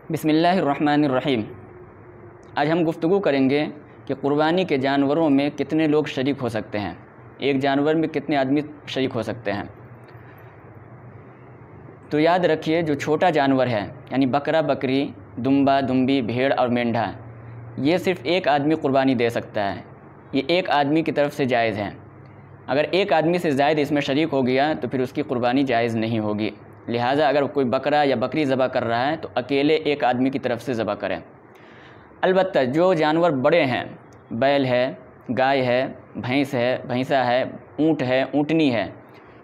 बिस्मिल्लाहिर्रहमानिर्रहीम। आज हम गुफ्तगू करेंगे कि क़ुरबानी के जानवरों में कितने लोग शरीक हो सकते हैं, एक जानवर में कितने आदमी शरीक हो सकते हैं। तो याद रखिए, जो छोटा जानवर है यानी बकरा, बकरी, दुम्बा, दुम्बी, भेड़ और मेंढा, ये सिर्फ़ एक आदमी क़ुरबानी दे सकता है। ये एक आदमी की तरफ से जायज़ है। अगर एक आदमी से ज़ायद इसमें शरीक हो गया तो फिर उसकी क़ुरबानी जायज़ नहीं होगी। लिहाजा अगर कोई बकरा या बकरी ज़बह कर रहा है तो अकेले एक आदमी की तरफ से ज़बह करें। अलबत्ता जो जानवर बड़े हैं, बैल है, गाय है, भैंस है, भैंसा है, ऊँट है, ऊँटनी है,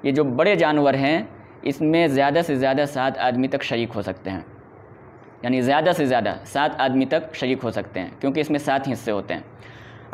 ये जो बड़े जानवर हैं इसमें ज़्यादा से ज़्यादा 7 आदमी तक शरीक हो सकते हैं। यानी ज़्यादा से ज़्यादा 7 आदमी तक शरीक हो सकते हैं, क्योंकि इसमें 7 हिस्से होते हैं।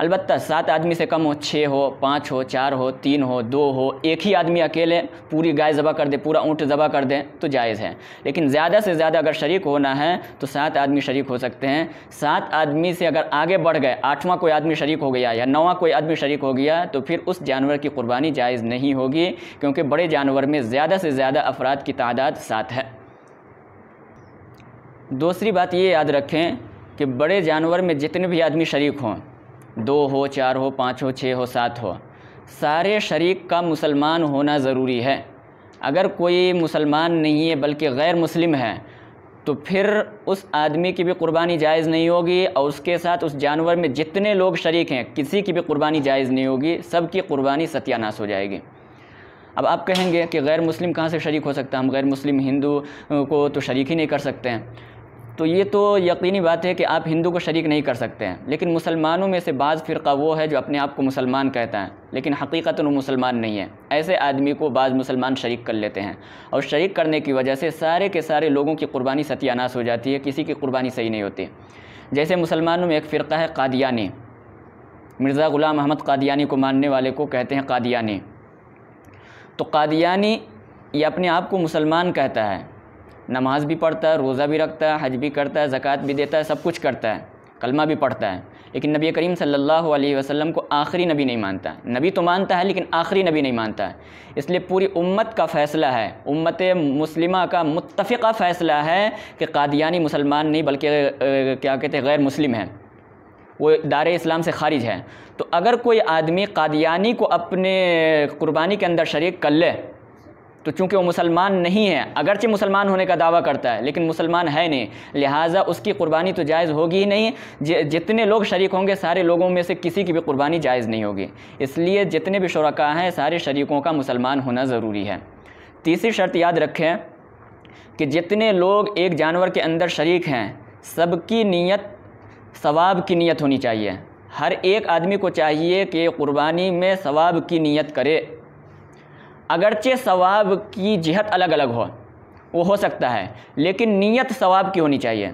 अलबत्ता 7 आदमी से कम हो, 6 हो, 5 हो, 4 हो, 3 हो, 2 हो, एक ही आदमी अकेले पूरी गाय ज़बह कर दे, पूरा ऊँट ज़बह कर दे तो जायज़ है। लेकिन ज़्यादा से ज़्यादा अगर शरीक होना है तो 7 आदमी शरीक हो सकते हैं। 7 आदमी से अगर आगे बढ़ गए, 8वां कोई आदमी शरीक हो गया या 9वां कोई आदमी शरीक हो गया तो फिर उस जानवर की क़ुरबानी जायज़ नहीं होगी, क्योंकि बड़े जानवर में ज़्यादा से ज़्यादा अफराद की तादाद 7 है। दूसरी बात ये याद रखें कि बड़े जानवर में जितने भी आदमी शरीक हों, 2 हो, 4 हो, 5 हो, 6 हो, 7 हो, सारे शरीक का मुसलमान होना ज़रूरी है। अगर कोई मुसलमान नहीं है बल्कि गैर मुस्लिम है तो फिर उस आदमी की भी क़ुरबानी जायज़ नहीं होगी, और उसके साथ उस जानवर में जितने लोग शरीक हैं किसी की भी क़ुरबानी जायज़ नहीं होगी, सब की क़ुरबानी सत्यानाश हो जाएगी। अब आप कहेंगे कि गैर मुस्लिम कहाँ से शरीक हो सकता है, हम गैर मुस्लिम हिंदू को तो शरीक ही नहीं कर सकते हैं। तो ये तो यकीनी बात है कि आप हिंदू को शरीक नहीं कर सकते हैं, लेकिन मुसलमानों में से बाज़ फ़िरका वो है जो अपने आप को मुसलमान कहता है लेकिन हकीकतन वो मुसलमान नहीं है। ऐसे आदमी को बाज़ मुसलमान शरीक कर लेते हैं, और शरीक करने की वजह से सारे के सारे लोगों की क़ुरबानी सत्यानाश हो जाती है, किसी की क़ुरबानी सही नहीं होती। जैसे मुसलमानों में एक फ़िरका है कादियानी, मिर्ज़ा ग़ुलाम अहमद कादियानी को मानने वाले को कहते हैं कादियानी। तो कादियानी ये अपने आप को मुसलमान कहता है, नमाज भी पढ़ता है, रोज़ा भी रखता है, हज भी करता है, ज़कात भी देता है, सब कुछ करता है, कलमा भी पढ़ता है, लेकिन नबी करीम सल्लल्लाहु अलैहि वसल्लम को आखिरी नबी नहीं मानता। नबी तो मानता है लेकिन आखिरी नबी नहीं मानता है। इसलिए पूरी उम्मत का फ़ैसला है, उम्मत मुस्लिमा का मुत्तफ़िक़ा फ़ैसला है कि कादियानी मुसलमान नहीं बल्कि क्या कहते हैं, गैर मुस्लिम है, वो दायरे इस्लाम से ख़ारिज है। तो अगर कोई आदमी कादियानी को अपने क़ुरबानी के अंदर शरीक कर ले तो चूँकि वो मुसलमान नहीं है, अगरचे मुसलमान होने का दावा करता है लेकिन मुसलमान है नहीं, लिहाजा उसकी क़ुरबानी तो जायज़ होगी ही नहीं। जितने लोग शरीक होंगे सारे लोगों में से किसी की भी क़ुरबानी जायज़ नहीं होगी। इसलिए जितने भी शुरका हैं सारे शरीकों का मुसलमान होना ज़रूरी है। तीसरी शर्त याद रखें कि जितने लोग एक जानवर के अंदर शरीक हैं सबकी नीयत सवाब की नीयत होनी चाहिए। हर एक आदमी को चाहिए कि क़ुरबानी में सवाब की नीयत करे। अगरचे सवाब की जिहत अलग अलग वो हो सकता है, लेकिन नीयत सवाब की होनी चाहिए।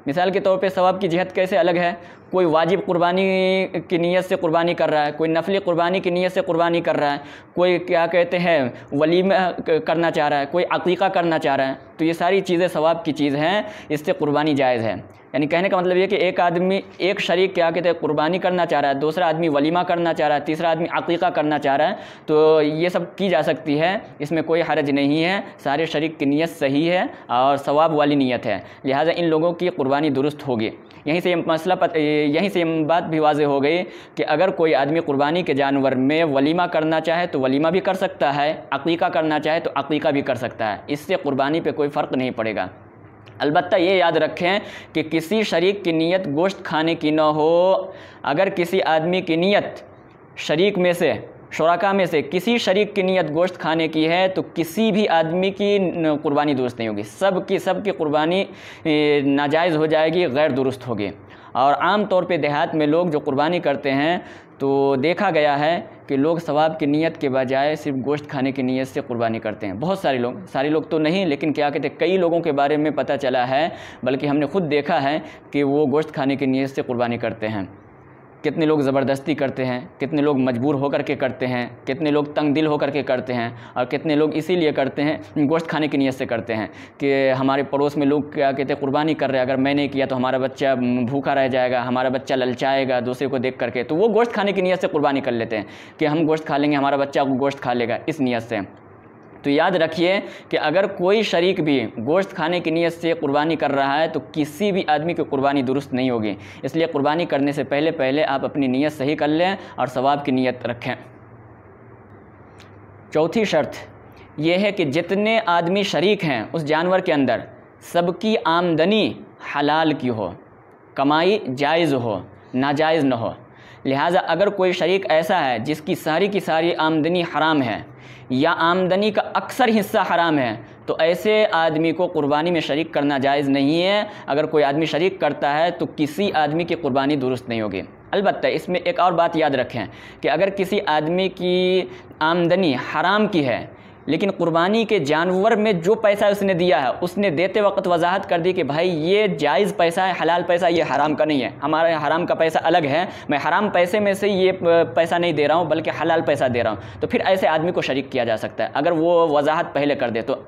मिसाल के तौर पे सवाब की जिहत कैसे अलग है, कोई वाजिब क़ुरबानी की नीयत से क़ुरबानी कर रहा है, कोई नफली क़ुरबानी की नीयत से क़ुरबानी कर रहा है, कोई क्या कहते हैं वलीमा करना चाह रहा है, कोई अक़ीक़ा करना चाह रहा है, तो ये सारी चीज़ें सवाब की चीज़ हैं, इससे क़ुरबानी जायज़ है। यानी कहने का मतलब ये कि एक आदमी, एक शरीक क्या कहते हैं क़ुरबानी करना चाह रहा है, दूसरा आदमी वलीमा करना चाह रहा है, तीसरा आदमी अक़ीक़ा करना चाह रहा है, तो ये सब की जा सकती है, इसमें कोई हरज नहीं है। सारे शरीक की नीयत सही है और सवाब वाली नीयत है, लिहाजा इन लोगों की क़ुरबानी दुरुस्त होगी। यहीं से यहीं से बात भी वाज़ेह हो गई कि अगर कोई आदमी क़ुरबानी के जानवर में वलीमा करना चाहे तो वलीमा भी कर सकता है, अक़ीक़ा करना चाहे तो अक़ीक़ा भी कर सकता है, इससे क़ुरबानी पे कोई फ़र्क नहीं पड़ेगा। अलबत्ता ये याद रखें कि किसी शरीक की नीयत गोश्त खाने की न हो। अगर किसी आदमी की नीयत शरीक में से, शुरका में से किसी शरीक की नीयत गोश्त खाने की है तो किसी भी आदमी की क़ुरबानी दुरुस्त नहीं होगी, सब की क़ुरबानी नाजायज़ हो जाएगी, गैर दुरुस्त होगी। और आम तौर पे देहात में लोग जो क़ुरबानी करते हैं तो देखा गया है कि लोग सवाब की नीयत के बजाय सिर्फ गोश्त खाने की नीयत से क़ुरबानी करते हैं। बहुत सारे लोग तो नहीं, लेकिन क्या कहते हैं, कई लोगों के बारे में पता चला है, बल्कि हमने ख़ुद देखा है कि वो गोश्त खाने की नीयत से क़ुरबानी करते हैं। कितने लोग ज़बरदस्ती करते हैं, कितने लोग मजबूर होकर के करते हैं, कितने लोग तंग दिल होकर के करते हैं, और कितने लोग इसीलिए करते हैं, गोश्त खाने की नीयत से करते हैं कि हमारे पड़ोस में लोग क्या कहते हैं क़ुरबानी कर रहे हैं, अगर मैंने किया तो हमारा बच्चा भूखा रह जाएगा, हमारा बच्चा ललचाएगा दूसरे को देख करके, तो वो गोश्त खाने की नीयत से क़ुरबानी कर लेते हैं कि हम गोश्त खा लेंगे, हमारा बच्चा गोश्त खा लेगा, इस नीयत से। तो याद रखिए कि अगर कोई शरीक भी गोश्त खाने की नीयत से कुर्बानी कर रहा है तो किसी भी आदमी की कुर्बानी दुरुस्त नहीं होगी। इसलिए कुर्बानी करने से पहले आप अपनी नीयत सही कर लें और सवाब की नीयत रखें। चौथी शर्त यह है कि जितने आदमी शरीक हैं उस जानवर के अंदर सबकी आमदनी हलाल की हो, कमाई जायज़ हो, नाजायज़ न हो। लिहाजा अगर कोई शरीक ऐसा है जिसकी सारी की सारी आमदनी हराम है या आमदनी का अक्सर हिस्सा हराम है तो ऐसे आदमी को कुर्बानी में शरीक करना जायज़ नहीं है। अगर कोई आदमी शरीक करता है तो किसी आदमी की कुर्बानी दुरुस्त नहीं होगी। अलबत्ता इसमें एक और बात याद रखें कि अगर किसी आदमी की आमदनी हराम की है लेकिन कुर्बानी के जानवर में जो पैसा उसने दिया है उसने देते वक्त वजाहत कर दी कि भाई ये जायज़ पैसा है, हलाल पैसा, ये हराम का नहीं है, हमारे हराम का पैसा अलग है, मैं हराम पैसे में से ये पैसा नहीं दे रहा हूँ बल्कि हलाल पैसा दे रहा हूँ, तो फिर ऐसे आदमी को शरीक किया जा सकता है अगर वो वजाहत पहले कर दे तो।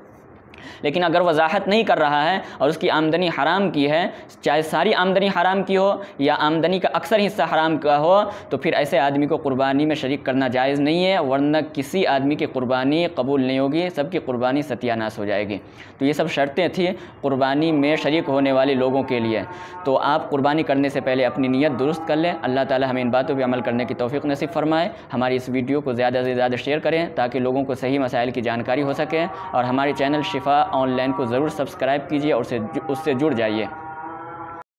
लेकिन अगर वजाहत नहीं कर रहा है और उसकी आमदनी हराम की है, चाहे सारी आमदनी हराम की हो या आमदनी का अक्सर हिस्सा हराम का हो, तो फिर ऐसे आदमी को कुर्बानी में शरीक करना जायज़ नहीं है, वरना किसी आदमी की कुर्बानी कबूल नहीं होगी, सबकी कुर्बानी सत्यानाश हो जाएगी। तो ये सब शर्तें थी कुर्बानी में शरीक होने वाले लोगों के लिए। तो आप कुर्बानी करने से पहले अपनी नीयत दुरुस्त कर लें। अल्लाह ताला हमें इन बातों पर अमल करने की तौफीक नसीब फरमाए। हमारी इस वीडियो को ज़्यादा से ज़्यादा शेयर करें ताकि लोगों को सही मसाइल की जानकारी हो सके, और हमारे चैनल शिफा ऑनलाइन को ज़रूर सब्सक्राइब कीजिए और उससे जुड़ जाइए।